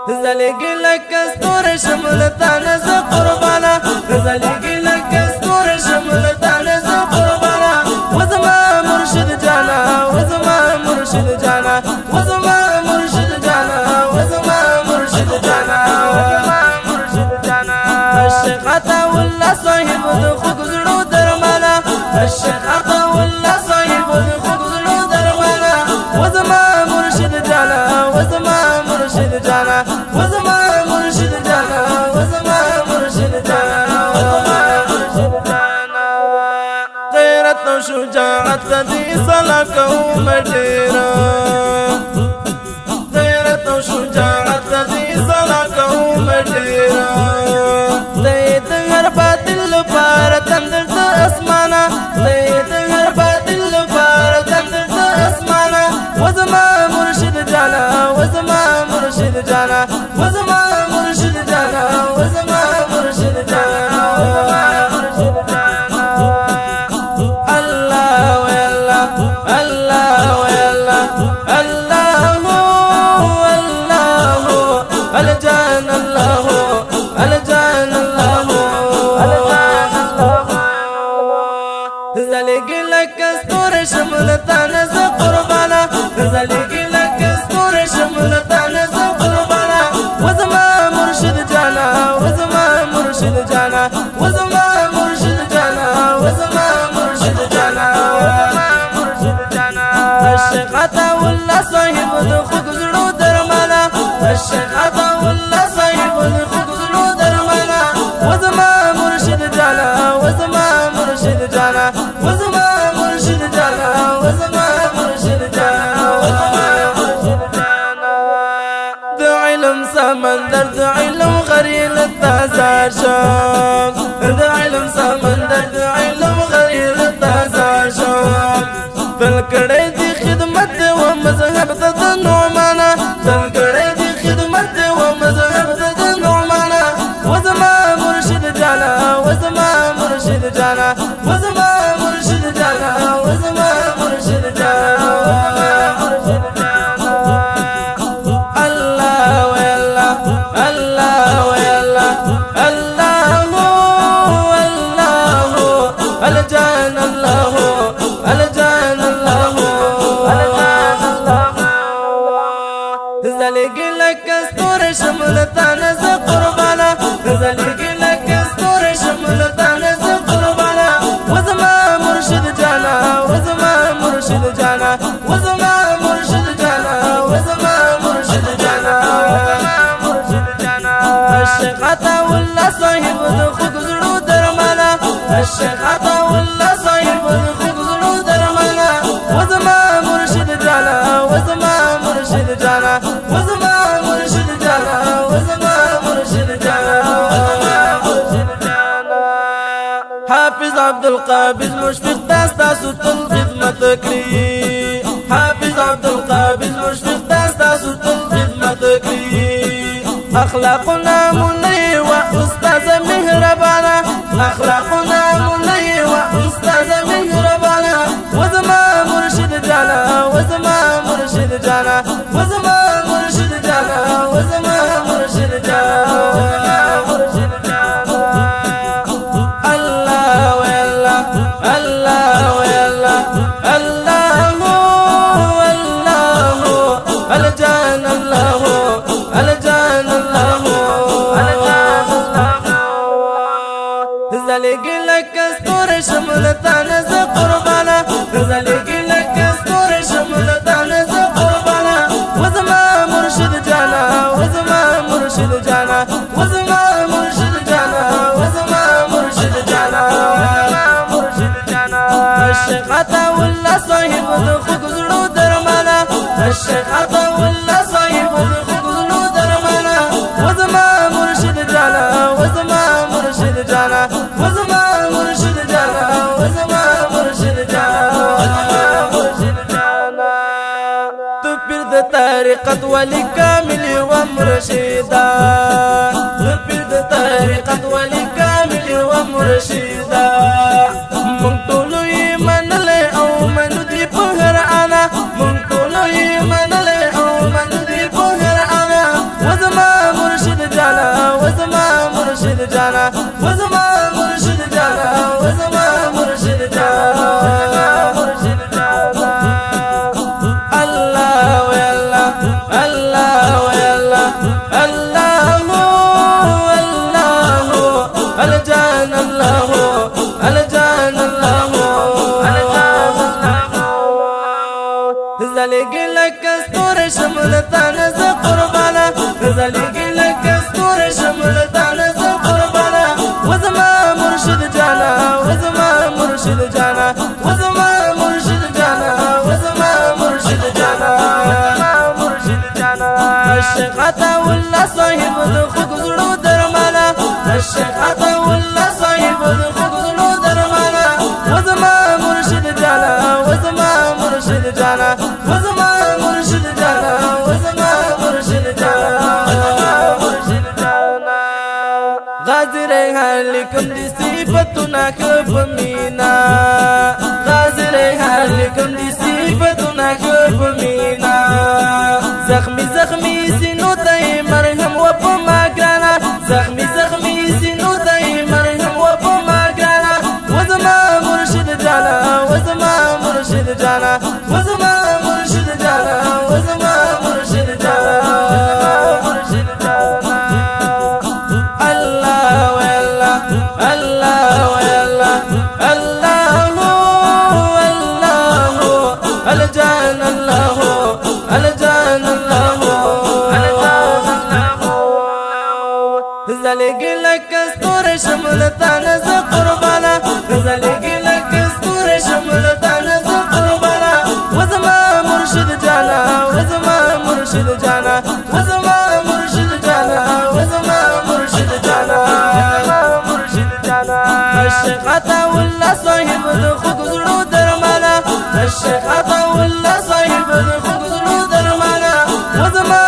زلیگی لکه ستوری شملتانه ز قربانا زلیگی لکه ستوری شملتانه ز قربانا وزما مرشد جانا وزما مرشد جانا وزما مرشد جانا وزما مرشد جانا وزما مرشد جانا الشيخ عطا والله صاحب الخوك زړو درمانا الشيخ عطا والله صاحب الخوك زړو درمانا وزما مرشد جانا وزما مرشد جانا وزما مرشد جانا وزما مرشد جانا وزما مرشد جانا غیرت و شجاعت دي صلاة کوم ډیرا غیرت و شجاعت دي صلاة کوم ډیرا دید هر باطل پار تندر د اسمانا دید هر باطل پار تندر د اسمانا وزما مرشد جانا وزما مرشد جانا وزما مرشد جانا وزما مرشد جانا وزما مرشد جانا الله ويلا الله ويلا الله الله الجان الله الجان الله الجان الله زلیگی لکه ستوری شملتانه ز قربانا زلیگی لکه ستوری شملتانه ز قربانا وزما مرشد جانا وزما مرشد جانا وزما مرشد جانا وزما مرشد جانا وزما مرشد جانا الشيخ عطا والله صاحب الخوك زړو درمانا الشيخ عطا والله صاحب الخوك زړو درمانا وزما مرشد جانا وزما مرشد جانا وزما مرشد جانا وزما مرشد جانا وزما مرشد جانا د علم سمندر د علم غریل تازار شام د علم سمندر د علم غریل تازار شام تل کړه دي خدمت و مذهب د نعمانا تل کړه دي خدمت و مذهب د نعمانا وزما مرشد جانا وزما مرشد جانا وزما مرشد جانا وزما مرشد جانا وزما مرشد جانا الله ويلا الله ويلا الله الله الجان الله الجان الله الجان الله زلیگی لکه ستوری شملتانه ز قربانا زلیگی لکه ستوری شملتانه ز قربانا وزما مرشد جانا وزما مرشد جانا وزما مرشد جانا وزما مرشد جانا وزما مرشد جانا الشيخ عطا والله صاحب الخوك زړو درمانا الشيخ عطا والله صاحب الخوك زړو درمانا وزما مرشد جانا وزما مرشد جانا وزما مرشد جانا وزما مرشد جانا وزما مرشد جانا حافظ عبد القابض مشفق داستا ستل خدمت کړی حافظ عبد القابض مشفق داستا ستل خدمت کړی اخلاقنا منی و استاد مهربانا اخلاقنا منی و استاد مهربانا وزما مرشد جانا وزما مرشد جانا وزما مرشد جانا وزما مرشد جانا وزما مرشد جانا الله ويلا الله ويلا الله الله الجان الله الجان الله الجان الله زلیگی لکه ستوری شملتانه ز قربانا زلیگی لکه ستوری شملتانه ز قربانا وزما مرشد جانا وزما مرشد جانا وزما مرشد جانا وزما مرشد جانا وزما مرشد جانا الشيخ عطا والله صاحب الخوك زړو درمانا الشيخ عطا والله صاحب الخوك زړو درمانا وزما مرشد جانا وزما مرشد جانا وزما مرشد جانا وزما مرشد جانا وزما مرشد جانا تو پیر د طریقت ولی کامل و مرشدا تو پیر د طریقت ولی کامل و مرشدا مونږ ټول یې منلې او منو دې په هر انا مونږ ټول یې منلې او منو دې په هر انا وزما وزما مرشد جانا وزما مرشد جانا وزما مرشد جانا الله ويلا الله ويلا الله الله الجان الله الجان الله زلق لك استور شملتان ز قربانا زلق لك استور شملتان ز قربانا وزما مرشد جانا وزما مرشد جانا وزما مرشد جانا وزما مرشد جانا مرشد جانا الشيخ عطا والله صاحب الخوك زلو درمانا الشيخ عطا والله صاحب الخوك زلو درمانا وزما مرشد جانا وزما مرشد جانا وزما مرشد جانا وزما مرشد جانا مرشد جانا غازي ريحان لكم دي صفتنا كفمينا غازي ريحان لكم دي صفتنا كفمينا زخمي زخمي سينو داي مرهم وفما قرانا زخمي زخمي سينو داي مرهم وفما قرانا وزما مرشد جانا وزما مرشد جانا وزما مرشد جانا وزما مرشد جانا مرشد جانا الله ويلا الله ويلا الله الله الجان الله الجان الله زلق لك استور شملتان ز قربانا زلق لك استور شملتان ز قربانا وزما مرشد جانا وزما مرشد جانا وزما مرشد جانا وزما مرشد جانا مرشد جانا الشيخ عطا والله صاحب الخوك زلو درمانا الشيخ عطا والله صاحب الخوك زلو درمانا وزما